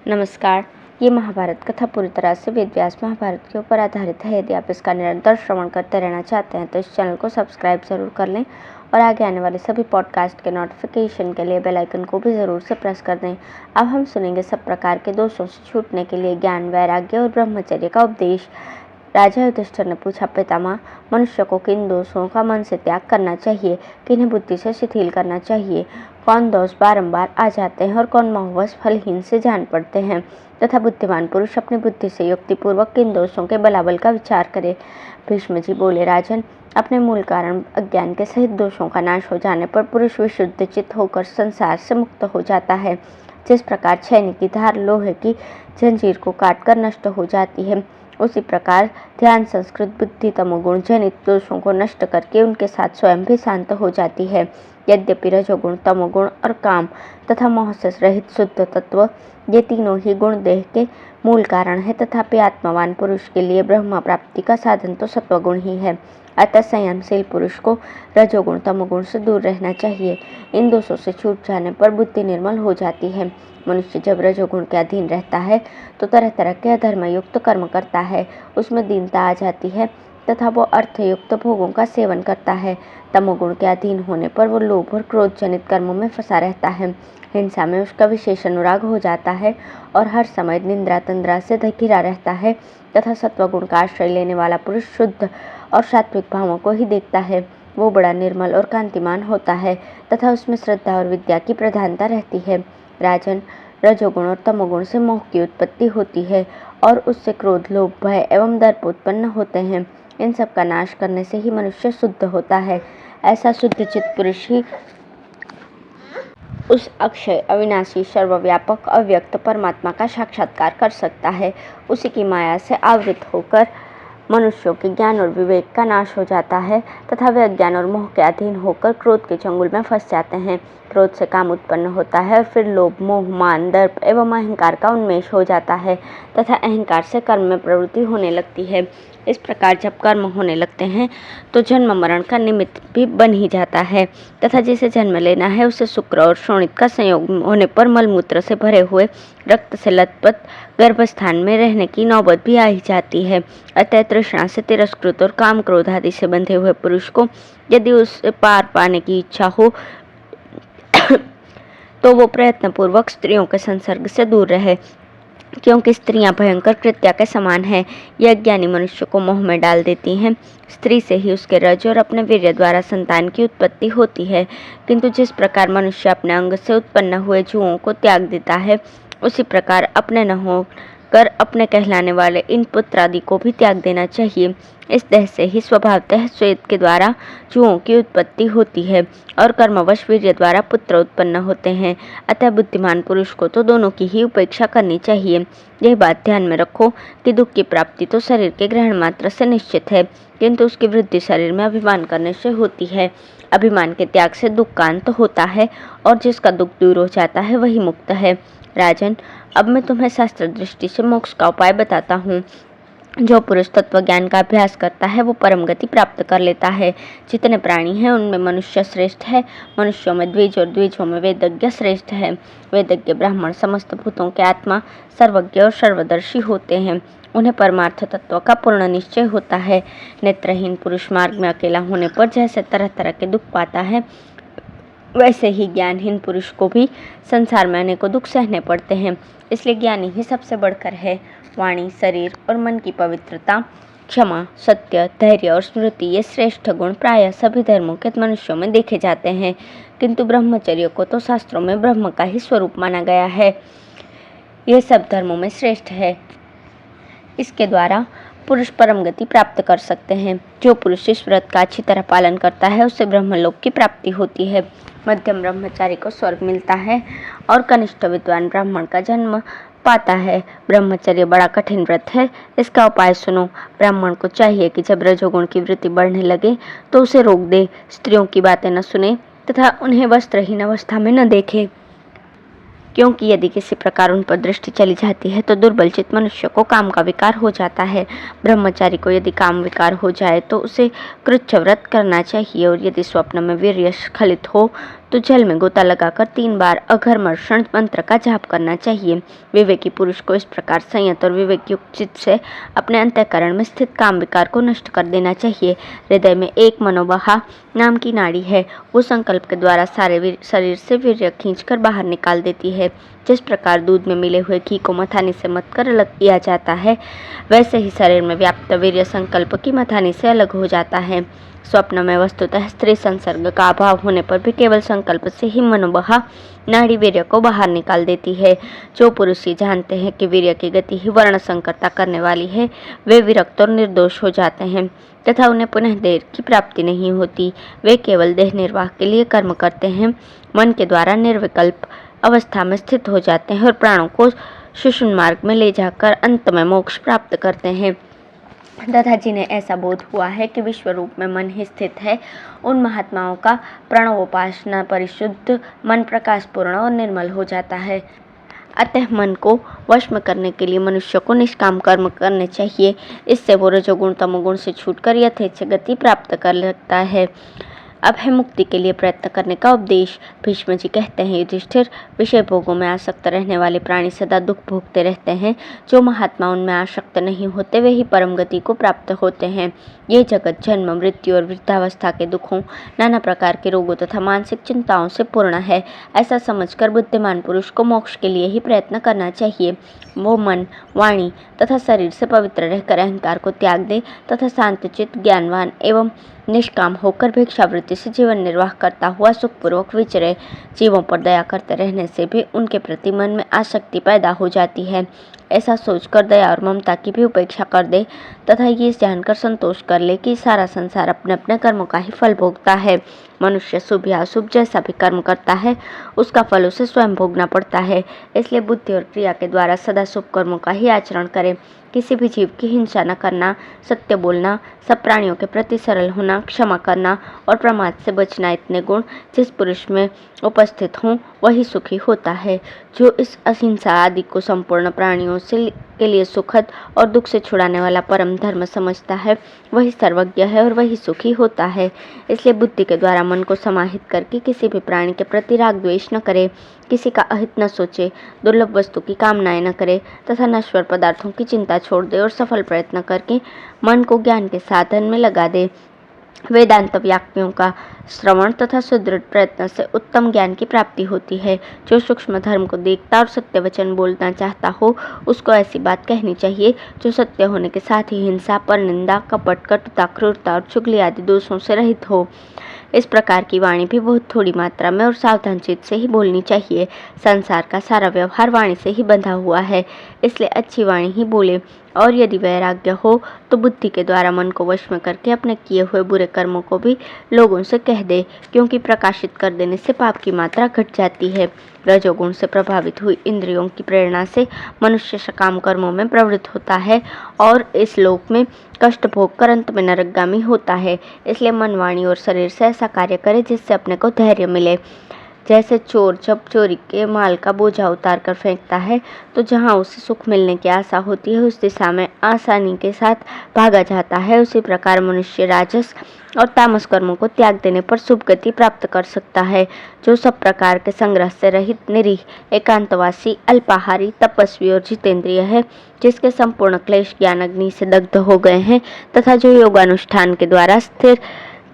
नमस्कार। ये महाभारत कथा पूरी तरह से वेद व्यास महाभारत के ऊपर आधारित है। यदि आप इसका निरंतर श्रवण करते रहना चाहते हैं तो इस चैनल को सब्सक्राइब जरूर कर लें और आगे आने वाले सभी पॉडकास्ट के नोटिफिकेशन के लिए बेल आइकन को भी ज़रूर से प्रेस कर दें। अब हम सुनेंगे सब प्रकार के दोषों से छूटने के लिए ज्ञान, वैराग्य और ब्रह्मचर्य का उपदेश। राजा युधिष्ठिर ने पूछा, पितामह, मनुष्य को किन दोषों का मन से त्याग करना चाहिए, किन्हें बुद्धि से शिथिल करना चाहिए, कौन दोष बारंबार आ जाते हैं और कौन मोहवश फलहीन से जान पड़ते हैं, तथा बुद्धिमान पुरुष अपनी बुद्धि से युक्तिपूर्वक किन दोषों के बलाबल का विचार करे। भीष्म जी बोले, राजन, अपने मूल कारण अज्ञान के सहित दोषों का नाश हो जाने पर पुरुष विशुद्ध चित्त होकर संसार से मुक्त हो जाता है। जिस प्रकार छैनी की धार लोहे की जंजीर को काटकर नष्ट हो जाती है, उसी प्रकार ध्यान संस्कृत बुद्धि तमोगुण जनित दोषों को नष्ट करके उनके साथ स्वयं भी शांत हो जाती है। यद्यपि रजोगुण, तमोगुण और काम तथा मोह से रहित शुद्ध तत्व, ये तीनों ही गुण देह के मूल कारण है, तथापि आत्मवान पुरुष के लिए ब्रह्म प्राप्ति का साधन तो सत्वगुण ही है। अतः संयमशील पुरुष को रजोगुण तमोगुण से दूर रहना चाहिए। इन दोषों से छूट जाने पर बुद्धि निर्मल हो जाती है। मनुष्य जब रजोगुण के अधीन रहता है तो तरह तरह के अधर्मयुक्त कर्म करता है, उसमें दीनता आ जाती है तथा वो अर्थयुक्त भोगों का सेवन करता है। तमोगुण के अधीन होने पर वो लोभ और क्रोध जनित कर्मों में फंसा रहता है। हिंसा में उसका विशेष अनुराग हो जाता है और हर समय निंद्रा तंद्रा से घिरा रहता है, तथा सत्वगुण का आश्रय लेने वाला पुरुष शुद्ध और सात्विक भावों को ही देखता है। वो बड़ा निर्मल और कांतिमान होता है तथा उसमें श्रद्धा और विद्या की प्रधानता रहती है। राजन, रजोगुण और तमोगुण से मोह की उत्पत्ति होती है और उससे क्रोध, लोभ, भय एवं दर्प उत्पन्न होते हैं। इन सब का नाश करने से ही मनुष्य शुद्ध होता है। ऐसा शुद्ध चित्त पुरुष ही उस अक्षय, अविनाशी, सर्वव्यापक, अव्यक्त परमात्मा का साक्षात्कार कर सकता है। उसी की माया से आवृत होकर मनुष्यों के ज्ञान और विवेक का नाश हो जाता है तथा वे अज्ञान और मोह के अधीन होकर क्रोध के चंगुल में फंस जाते हैं। क्रोध से काम उत्पन्न होता है और फिर लोभ, मोह, मान, दर्प एवं अहंकार का उन्मेष हो जाता है तथा अहंकार से कर्म में प्रवृत्ति होने लगती है। इस प्रकार जब कर्म होने लगते हैं तो जन्म मरण का निमित्त भी बन ही जाता है तथा जिसे जन्म लेना है उसे शुक्र और शोणित का संयोग होने पर मलमूत्र से भरे हुए रक्त से लथपथ गर्भस्थान में रहने की नौबत भी आ ही जाती है। अतः तृष्णा से तिरस्कृत और काम क्रोध आदि से बंधे हुए पुरुष को यदि उसे पार पाने की इच्छा हो तो वो प्रयत्नपूर्वक स्त्रियों के संसर्ग से दूर रहे, क्योंकि स्त्रियां भयंकर कृत्या के समान हैं। यह अज्ञानी मनुष्य को मोह में डाल देती हैं। स्त्री से ही उसके रज और अपने वीर्य द्वारा संतान की उत्पत्ति होती है, किंतु जिस प्रकार मनुष्य अपने अंग से उत्पन्न हुए जुओं को त्याग देता है, उसी प्रकार अपने न होकर अपने कहलाने वाले इन पुत्र आदि को भी त्याग देना चाहिए। इस देह से ही स्वभावतः श्वेत के द्वारा जुओं की उत्पत्ति होती है और कर्मवश वीर्य द्वारा पुत्र उत्पन्न होते हैं। अतः बुद्धिमान पुरुष को तो दोनों की ही उपेक्षा करनी चाहिए। यह बात ध्यान में रखो कि दुख की प्राप्ति तो शरीर के ग्रहण मात्र से निश्चित है, किंतु उसकी वृद्धि शरीर में अभिमान करने से होती है। अभिमान के त्याग से दुख का अंत होता है और जिसका दुख दूर हो जाता है वही मुक्त है। राजन, अब मैं तुम्हें शास्त्र दृष्टि से मोक्ष का उपाय बताता हूँ। जो पुरुष तत्व ज्ञान का अभ्यास करता है वो परम गति प्राप्त कर लेता है। जितने प्राणी हैं उनमें मनुष्य श्रेष्ठ है। मनुष्यों में द्विज और द्विजों में वेदज्ञ श्रेष्ठ है। वेदज्ञ ब्राह्मण समस्त भूतों के आत्मा, सर्वज्ञ और सर्वदर्शी होते हैं। उन्हें परमार्थ तत्व का पूर्ण निश्चय होता है। नेत्रहीन पुरुष मार्ग में अकेला होने पर जैसे तरह तरह के दुख पाता है, वैसे ही ज्ञानहीन पुरुष को भी संसार में अनेकों दुख सहने पड़ते हैं। इसलिए ज्ञानी ही सबसे बढ़कर है। वाणी, शरीर और मन की पवित्रता, क्षमा, सत्य, धैर्य और स्मृति, ये श्रेष्ठ गुण प्रायः सभी धर्मों के मनुष्यों में देखे जाते हैं, किंतु ब्रह्मचर्य को तो शास्त्रों में ब्रह्म का ही स्वरूप माना गया है। यह सब धर्मों में श्रेष्ठ है। इसके द्वारा पुरुष परम गति प्राप्त कर सकते हैं। जो पुरुष इस व्रत का अच्छी तरह पालन करता है उसे ब्रह्मलोक की प्राप्ति होती है। मध्यम ब्रह्मचारी को स्वर्ग मिलता है और कनिष्ठ विद्वान ब्राह्मण का जन्म पाता है। ब्रह्मचर्य बड़ा कठिन व्रत है। इसका उपाय सुनो। ब्राह्मण को चाहिए कि जब रजोगुण की वृत्ति बढ़ने लगे तो उसे रोक दे, स्त्रियों की बातें न सुने तथा उन्हें वस्त्रहीन अवस्था में न देखे, क्योंकि यदि किसी प्रकार उन पर दृष्टि चली जाती है तो दुर्बल चित्त मनुष्य को काम का विकार हो जाता है। ब्रह्मचारी को यदि काम विकार हो जाए तो उसे कृच्छ व्रत करना चाहिए, और यदि स्वप्न में वीर्य स्खलित हो तो जल में गोता लगाकर 3 बार अघर्मर्षण मंत्र का जाप करना चाहिए। विवेकी पुरुष को इस प्रकार संयत और विवेक युक्त चित्त से अपने अंतःकरण में स्थित काम विकार को नष्ट कर देना चाहिए। हृदय में एक मनोबहा नाम की नाड़ी है, वो संकल्प के द्वारा सारे शरीर से वीर्य खींचकर बाहर निकाल देती है। जिस प्रकार दूध में मिले हुए घी को मथानी से मथ कर अलग किया जाता है, वैसे ही शरीर में व्याप्त वीर्य संकल्प की मथानी से अलग हो जाता है। स्वप्न में वस्तुतः स्त्री संसर्ग का अभाव होने पर भी केवल संकल्प से ही मनोबहा नाड़ी वीर्य को बाहर निकाल देती है। जो पुरुष ये जानते हैं कि वीर्य की गति ही वर्ण संकरता करने वाली है, वे विरक्त और निर्दोष हो जाते हैं तथा उन्हें पुनः देह की प्राप्ति नहीं होती। वे केवल देह निर्वाह के लिए कर्म करते हैं, मन के द्वारा निर्विकल्प अवस्था में स्थित हो जाते हैं और प्राणों को सुषुम्न मार्ग में ले जाकर अंत में मोक्ष प्राप्त करते हैं। तथा जिन्हें ऐसा बोध हुआ है कि विश्व रूप में मन ही स्थित है, उन महात्माओं का प्रणवोपासना परिशुद्ध मन प्रकाशपूर्ण और निर्मल हो जाता है। अतः मन को वश में करने के लिए मनुष्य को निष्काम कर्म करने चाहिए। इससे वो रजोगुण तमोगुण से छूटकर यथेच्छ गति प्राप्त कर सकता है। अब है मुक्ति के लिए प्रयत्न करने का उपदेश। भीष्म जी कहते हैं, युधिष्ठिर, विषय भोगों में आसक्त रहने वाले प्राणी सदा दुख भोगते रहते हैं। जो महात्मा उनमें आसक्त नहीं होते, वे ही परम गति को प्राप्त होते हैं। ये जगत जन्म मृत्यु और वृद्धावस्था के दुखों, नाना प्रकार के रोगों तथा मानसिक चिंताओं से पूर्ण है। ऐसा समझकर बुद्धिमान पुरुष को मोक्ष के लिए ही प्रयत्न करना चाहिए। वो मन, वाणी तथा शरीर से पवित्र रहकर अहंकार को त्याग दे तथा शांतचित्त, ज्ञानवान एवं निष्काम होकर भिक्षावृत्ति से जीवन निर्वाह करता हुआ सुखपूर्वक विचरे। जीवों पर दया करते रहने से भी उनके प्रति मन में आसक्ति पैदा हो जाती है। ऐसा सोचकर दया और ममता की भी उपेक्षा कर दे तथा ये जानकर संतोष कर ले कि सारा संसार अपने अपने कर्मों का ही फल भोगता है। मनुष्य शुभ या अशुभ जैसा भी कर्म करता है, उसका फल उसे स्वयं भोगना पड़ता है। इसलिए बुद्धि और क्रिया के द्वारा सदा शुभ कर्मों का ही आचरण करे। किसी भी जीव की हिंसा न करना, सत्य बोलना, सब प्राणियों के प्रति सरल होना, क्षमा करना और प्रमाद से बचना, इतने गुण जिस पुरुष में उपस्थित हों, वही सुखी होता है। जो इस अहिंसा आदि को संपूर्ण प्राणियों से के लिए सुखद और दुख से छुड़ाने वाला परम धर्म समझता है, वही सर्वज्ञ है और वही सुखी होता है। इसलिए बुद्धि के द्वारा मन को समाहित करके किसी भी प्राणी के प्रति राग द्वेष न करे, किसी का अहित न सोचे, दुर्लभ वस्तु की कामनाएं न करे तथा नश्वर पदार्थों की चिंता छोड़ दे और सफल प्रयत्न करके मन को ज्ञान के साधन में लगा दे। वेदांत व्याख्याओं का श्रवण तथा सुदृढ़ प्रयत्न से उत्तम ज्ञान की प्राप्ति होती है। जो सूक्ष्म धर्म को देखता और सत्य वचन बोलना चाहता हो, उसको ऐसी बात कहनी चाहिए जो सत्य होने के साथ ही हिंसा, परनिंदा, कपट, कटुता, क्रूरता और चुगली आदि दोषों से रहित हो। इस प्रकार की वाणी भी बहुत थोड़ी मात्रा में और सावधान चित्त से ही बोलनी चाहिए। संसार का सारा व्यवहार वाणी से ही बंधा हुआ है, इसलिए अच्छी वाणी ही बोले। और यदि वैराग्य हो तो बुद्धि के द्वारा मन को वश में करके अपने किए हुए बुरे कर्मों को भी लोगों से कह दे, क्योंकि प्रकाशित कर देने से पाप की मात्रा घट जाती है। रजोगुण से प्रभावित हुई इंद्रियों की प्रेरणा से मनुष्य सकाम कर्मों में प्रवृत्त होता है और इस लोक में कष्ट भोग कर अंत में नरकगामी होता है। इसलिए मन, वाणी और शरीर से ऐसा कार्य करे जिससे अपने को धैर्य मिले। जैसे चोर जब चोरी के माल का बोझा उतार कर फेंकता है, तो जहाँ उसे सुख मिलने की आशा होती है, उस दिशा में आसानी के साथ भागा जाता है। उसी प्रकार मनुष्य राजस और तामस कर्मों को त्याग देने पर शुभ गति प्राप्त कर सकता है। जो सब प्रकार के संग्रह से रहित, निरीह, एकांतवासी, अल्पाहारी, तपस्वी और जितेंद्रिय है, जिसके संपूर्ण क्लेश ज्ञान अग्नि से दग्ध हो गए हैं तथा जो योगानुष्ठान के द्वारा स्थिर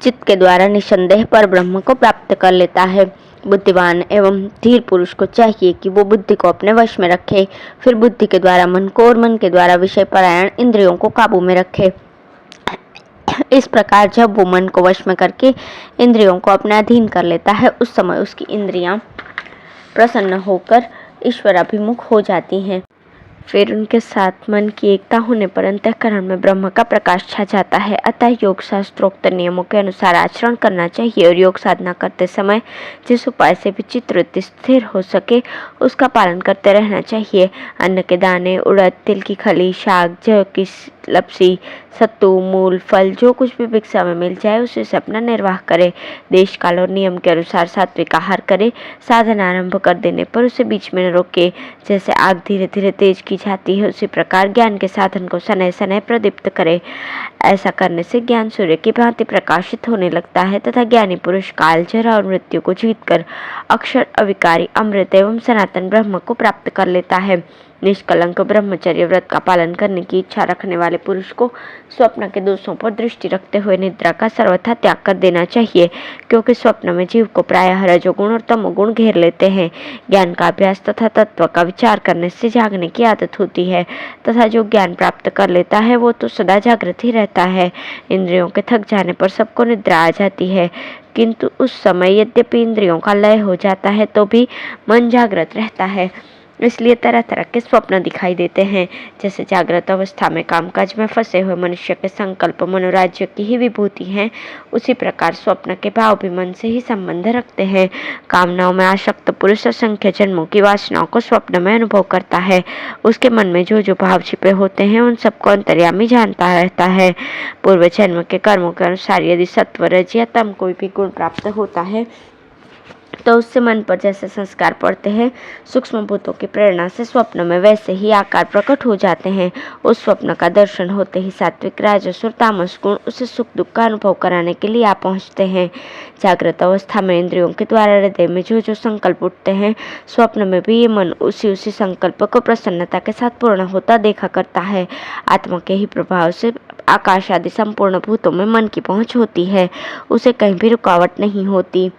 चित्त के द्वारा निसंदेह पर ब्रह्म को प्राप्त कर लेता है। बुद्धिमान एवं धीर पुरुष को चाहिए कि वो बुद्धि को अपने वश में रखे, फिर बुद्धि के द्वारा मन को और मन के द्वारा विषय परायण इंद्रियों को काबू में रखे। इस प्रकार जब वो मन को वश में करके इंद्रियों को अपने अधीन कर लेता है, उस समय उसकी इंद्रियां प्रसन्न होकर ईश्वराभिमुख हो जाती हैं। फिर उनके साथ मन की एकता होने पर अंतःकरण में ब्रह्म का प्रकाश छा जाता है। अतः योग शास्त्रोक्त नियमों के अनुसार आचरण करना चाहिए और योग साधना करते समय जिस उपाय से भी चित्तवृत्ति स्थिर हो सके, उसका पालन करते रहना चाहिए। अन्न के दाने, उड़द, तिल की खली, शाक, जौ की लपसी, सत्तू, मूल, फल जो कुछ भी भिक्षा में मिल जाए उसे से अपना निर्वाह करे। देश काल और नियम के अनुसार सात्विक आहार करे। साधन आरंभ कर देने पर उसे बीच में न रोके। जैसे आग धीरे धीरे तेज की जाती है उसी प्रकार ज्ञान के साधन को सनय सनय प्रदीप्त करे। ऐसा करने से ज्ञान सूर्य की भांति प्रकाशित होने लगता है तथा ज्ञानी पुरुष काल, जरा और मृत्यु को जीतकर अक्षर, अविकारी, अमृत एवं सनातन ब्रह्म को प्राप्त कर लेता है। निष्कलंक ब्रह्मचर्य व्रत का पालन करने की इच्छा रखने वाले पुरुष को स्वप्न के दोषों पर दृष्टि रखते हुए निद्रा का सर्वथा त्याग कर देना चाहिए, क्योंकि स्वप्न में जीव को प्रायः रजोगुण और तमोगुण घेर लेते हैं। ज्ञान का अभ्यास तथा तत्व का विचार करने से जागने की आदत होती है तथा जो ज्ञान प्राप्त कर लेता है वो तो सदा जागृत ही रहता है। इंद्रियों के थक जाने पर सबको निद्रा आ जाती है, किंतु उस समय यद्यपि इंद्रियों का लय हो जाता है तो भी मन जागृत रहता है, इसलिए तरह तरह के स्वप्न दिखाई देते हैं। जैसे जागृत अवस्था में कामकाज में फंसे हुए मनुष्य के संकल्प मनोराज्य की ही विभूति हैं, उसी प्रकार स्वप्न के भाव भी मन से ही संबंध रखते हैं। कामनाओं में आसक्त पुरुष असंख्य जन्मों की वासनाओं को स्वप्न में अनुभव करता है। उसके मन में जो जो भाव छिपे होते हैं उन सबको अंतर्यामी जानता रहता है। पूर्व जन्म के कर्मों के अनुसार यदि सत्व, रज या तम कोई भी गुण प्राप्त होता है तो उससे मन पर जैसे संस्कार पड़ते हैं, सूक्ष्म भूतों की प्रेरणा से स्वप्न में वैसे ही आकार प्रकट हो जाते हैं। उस स्वप्न का दर्शन होते ही सात्विक, राजस और तामस गुण उसे सुख दुख का अनुभव कराने के लिए आ पहुँचते हैं। जागृत अवस्था में इंद्रियों के द्वारा हृदय में जो जो संकल्प उठते हैं, स्वप्न में भी ये मन उसी उसी संकल्प को प्रसन्नता के साथ पूर्ण होता देखा करता है। आत्मा के ही प्रभाव से आकाश आदि संपूर्ण भूतों में मन की पहुँच होती है, उसे कहीं भी रुकावट नहीं होती।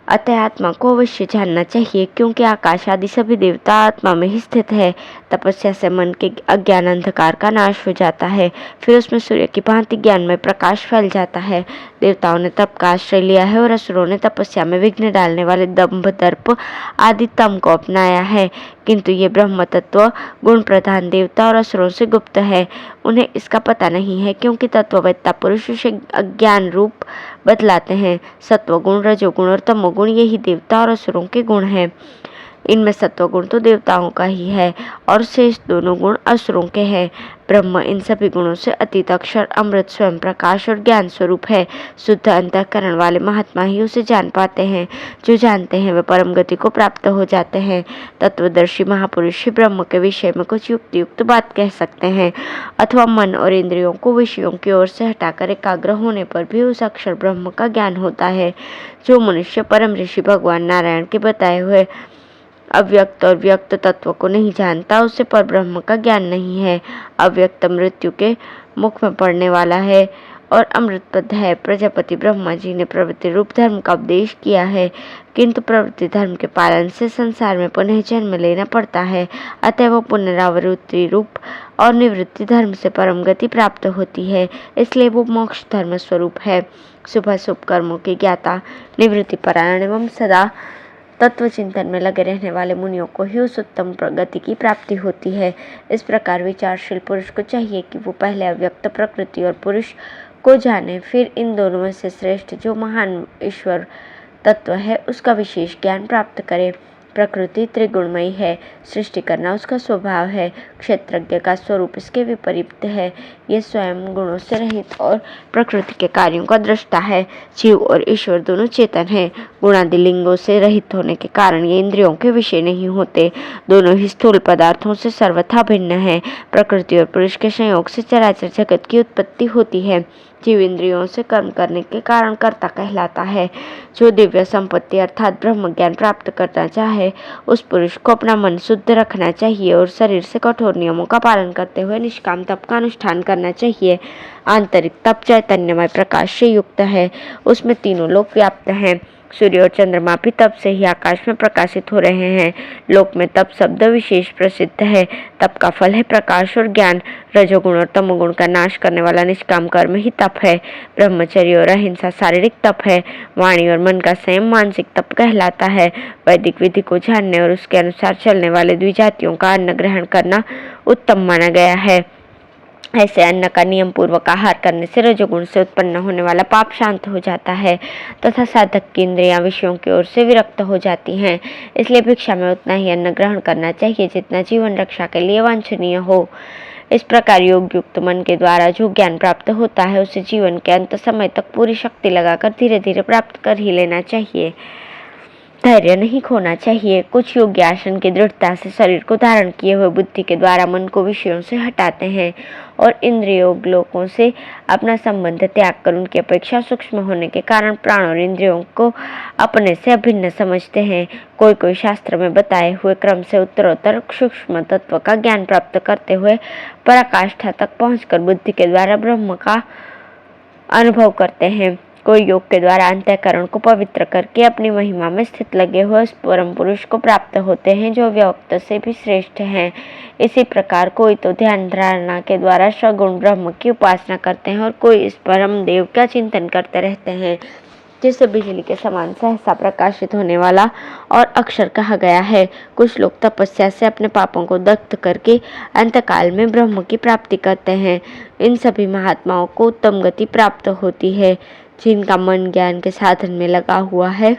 अतः आत्मा को अवश्य जानना चाहिए, क्योंकि आकाश आदि सभी देवता आत्मा में ही स्थित है। तपस्या से मन के अज्ञान अंधकार का नाश हो जाता है, फिर उसमें सूर्य की भांति ज्ञान में प्रकाश फैल जाता है। देवताओं ने तप का आश्रय लिया है और असुरों ने तपस्या में विघ्न डालने वाले दंभ, दर्प आदि तम को अपनाया है, किंतु ये ब्रह्म तत्व गुण प्रधान देवता और असुरों से गुप्त है। उन्हें इसका पता नहीं है, क्योंकि तत्ववेत्ता पुरुष उसे अज्ञान रूप बतलाते हैं। सत्वगुण, रजोगुण और तमोगुण यही देवता और असुरों के गुण हैं। इनमें सत्वगुण तो देवताओं का ही है और शेष दोनों गुण असुरों के हैं। ब्रह्म इन सभी गुणों से अतीत, अक्षर, अमृत, स्वयं प्रकाश और ज्ञान स्वरूप है। शुद्ध अंतःकरण वाले महात्मा ही उसे जान पाते हैं। जो जानते हैं वे परम गति को प्राप्त हो जाते हैं। तत्वदर्शी महापुरुष ही ब्रह्म के विषय में कुछ युक्त बात कह सकते हैं, अथवा मन और इंद्रियों को विषयों की ओर से हटाकर एकाग्र होने पर भी उस अक्षर ब्रह्म का ज्ञान होता है। जो मनुष्य परम ऋषि भगवान नारायण के बताए हुए अव्यक्त और व्यक्त तत्व को नहीं जानता, उसे पर ब्रह्म का ज्ञान नहीं है। अव्यक्त मृत्यु के मुख में पड़ने वाला है और अमृतपद है। प्रजापति ब्रह्मा जी ने प्रवृत्ति रूप धर्म का उपदेश किया है, किंतु प्रवृत्ति धर्म के पालन से संसार में पुनः जन्म लेना पड़ता है। अतः वो पुनरावृत्ति रूप और निवृत्ति धर्म से परम गति प्राप्त होती है, इसलिए वो मोक्ष धर्म स्वरूप है। शुभ शुभ कर्मों के ज्ञाता, निवृत्ति परायण एवं सदा तत्व चिंतन में लगे रहने वाले मुनियों को ही उस उत्तम प्रगति की प्राप्ति होती है। इस प्रकार विचारशील पुरुष को चाहिए कि वो पहले अव्यक्त प्रकृति और पुरुष को जाने, फिर इन दोनों में से श्रेष्ठ जो महान ईश्वर तत्व है उसका विशेष ज्ञान प्राप्त करे। प्रकृति त्रिगुणमयी है, सृष्टि करना उसका स्वभाव है। क्षेत्रज्ञ का स्वरूप इसके विपरीत है। ये स्वयं गुणों से रहित और प्रकृति के कार्यों का दृष्टा है। जीव और ईश्वर दोनों चेतन हैं। गुणादि लिंगों से रहित होने के कारण ये इंद्रियों के विषय नहीं होते। दोनों ही स्थूल पदार्थों से सर्वथा भिन्न है। प्रकृति और पुरुष के संयोग से चराचर जगत की उत्पत्ति होती है। जीव इंद्रियों से कर्म करने के कारण कर्ता कहलाता है। जो दिव्य संपत्ति अर्थात ब्रह्म ज्ञान प्राप्त करना चाहे, उस पुरुष को अपना मन शुद्ध रखना चाहिए और शरीर से कठोर नियमों का पालन करते हुए निष्काम तप का अनुष्ठान करना चाहिए। आंतरिक तप चैतन्यमय प्रकाश से युक्त है, उसमें तीनों लोक व्याप्त हैं। सूर्य और चंद्रमा भी तप से ही आकाश में प्रकाशित हो रहे हैं। लोक में तप शब्द विशेष प्रसिद्ध है। तप का फल है प्रकाश और ज्ञान। रजोगुण और तमोगुण का नाश करने वाला निष्काम कर्म ही तप है। ब्रह्मचर्य और अहिंसा शारीरिक तप है। वाणी और मन का संयम मानसिक तप कहलाता है। वैदिक विधि को जानने और उसके अनुसार चलने वाले द्विजातियों का अन्न ग्रहण करना उत्तम माना गया है। ऐसे अन्न का नियम पूर्वक आहार करने से रजोगुण से उत्पन्न होने वाला पाप शांत हो जाता है तथा साधक की इंद्रियां विषयों की ओर से विरक्त हो जाती हैं। इसलिए भिक्षा में उतना ही अन्न ग्रहण करना चाहिए जितना जीवन रक्षा के लिए वांछनीय हो। इस प्रकार योग युक्त मन के द्वारा जो ज्ञान प्राप्त होता है उसे जीवन के अंत समय तक पूरी शक्ति लगाकर धीरे धीरे प्राप्त कर ही लेना चाहिए। धैर्य नहीं खोना चाहिए। कुछ योगी आसन की दृढ़ता से शरीर को धारण किए हुए बुद्धि के द्वारा मन को विषयों से हटाते हैं और इंद्रियों लोकों से अपना संबंध त्याग कर उनकी अपेक्षा सूक्ष्म होने के कारण प्राण और इंद्रियों को अपने से अभिन्न समझते हैं। कोई शास्त्र में बताए हुए क्रम से उत्तरोत्तर सूक्ष्म तत्व का ज्ञान प्राप्त करते हुए पराकाष्ठा तक पहुंचकर बुद्धि के द्वारा ब्रह्म का अनुभव करते हैं। कोई योग के द्वारा अंतःकरण को पवित्र करके अपनी महिमा में स्थित लगे हुए उस परम पुरुष को प्राप्त होते हैं जो व्यक्त से भी श्रेष्ठ हैं। इसी प्रकार कोई तो ध्यान धारणा के द्वारा सगुण ब्रह्म की उपासना करते हैं और कोई इस परम देव का चिंतन करते रहते हैं जिसे बिजली के समान सहसा प्रकाशित होने वाला और अक्षर कहा गया है। कुछ लोग तपस्या से अपने पापों को दग्ध करके अंतकाल में ब्रह्म की प्राप्ति करते हैं। इन सभी महात्माओं को उत्तम गति प्राप्त होती है। जिनका मन ज्ञान के साधन में लगा हुआ है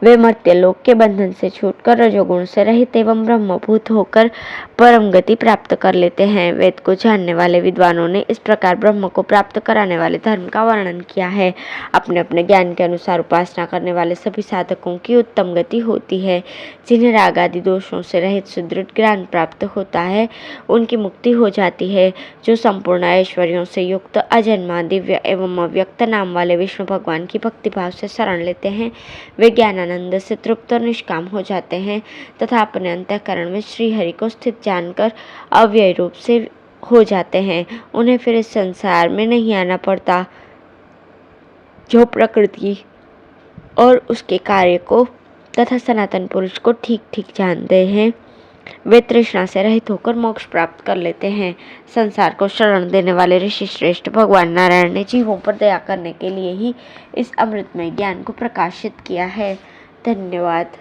वे मर्त्य लोक के बंधन से छूटकर रजोगुण से रहित एवं ब्रह्मभूत होकर परम गति प्राप्त कर लेते हैं। वेद को जानने वाले विद्वानों ने इस प्रकार ब्रह्म को प्राप्त कराने वाले धर्म का वर्णन किया है। अपने अपने ज्ञान के अनुसार उपासना करने वाले सभी साधकों की उत्तम गति होती है। जिन्हें राग आदि दोषों से रहित सुदृढ़ ज्ञान प्राप्त होता है उनकी मुक्ति हो जाती है। जो संपूर्ण ऐश्वर्यों से युक्त अजन्मा दिव्य एवं अव्यक्त नाम वाले विष्णु भगवान की भक्तिभाव से शरण लेते हैं वे ज्ञान आनंद से तृप्त और निष्काम हो जाते हैं तथा अपने अंतःकरण में श्री हरि को स्थित जानकर अव्यय रूप से हो जाते हैं। उन्हें फिर इस संसार में नहीं आना पड़ता। जो प्रकृति और उसके कार्य को तथा सनातन पुरुष को ठीक ठीक जानते हैं वे तृष्णा से रहित होकर मोक्ष प्राप्त कर लेते हैं। संसार को शरण देने वाले ऋषि श्रेष्ठ भगवान नारायण ने जीवों पर दया करने के लिए ही इस अमृतमय ज्ञान को प्रकाशित किया है। धन्यवाद।